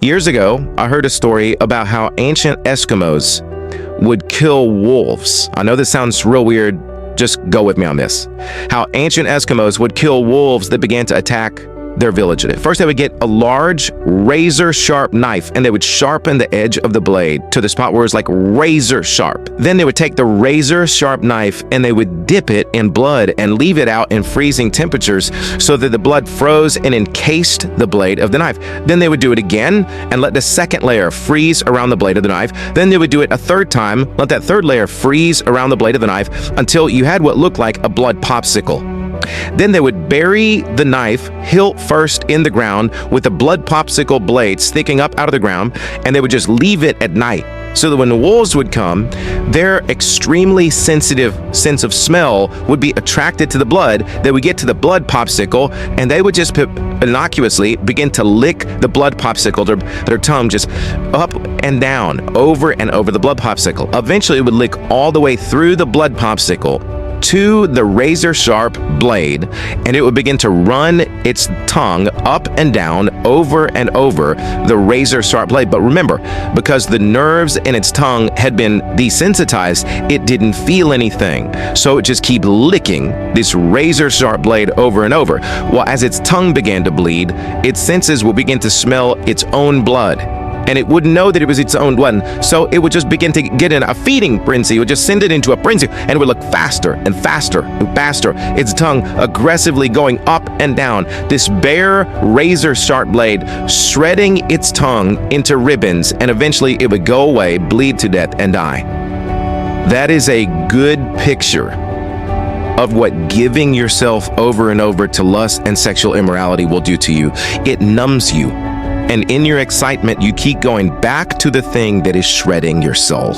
Years ago, I heard a story about how ancient Eskimos would kill wolves. I know this sounds real weird. Just go with me on this. How ancient Eskimos would kill wolves that began to attack their village. First, they would get a large razor-sharp knife and they would sharpen the edge of the blade to the spot where it's like razor sharp. Then they would take the razor-sharp knife and they would dip it in blood and leave it out in freezing temperatures so that the blood froze and encased the blade of the knife. Then they would do it again and let the second layer freeze around the blade of the knife. Then they would do it a third time, let that third layer freeze around the blade of the knife until you had what looked like a blood popsicle. Then they would bury the knife hilt first in the ground with the blood popsicle blade sticking up out of the ground, and they would just leave it at night so that when the wolves would come, their extremely sensitive sense of smell would be attracted to the blood. They would get to the blood popsicle and they would just innocuously begin to lick the blood popsicle, their tongue just up and down over and over the blood popsicle. Eventually it would lick all the way through the blood popsicle to the razor-sharp blade, and it would begin to run its tongue up and down over and over the razor-sharp blade. But remember, because the nerves in its tongue had been desensitized, it didn't feel anything. So it would just keep licking this razor-sharp blade over and over. Well, as its tongue began to bleed, its senses would begin to smell its own blood. And it wouldn't know that it was its own blood. So it would just begin to get in a feeding frenzy. It would just send it into a frenzy, and it would look faster and faster and faster. Its tongue aggressively going up and down. This bare razor-sharp blade shredding its tongue into ribbons, and eventually it would go away, bleed to death, and die. That is a good picture of what giving yourself over and over to lust and sexual immorality will do to you. It numbs you. And in your excitement, you keep going back to the thing that is shredding your soul.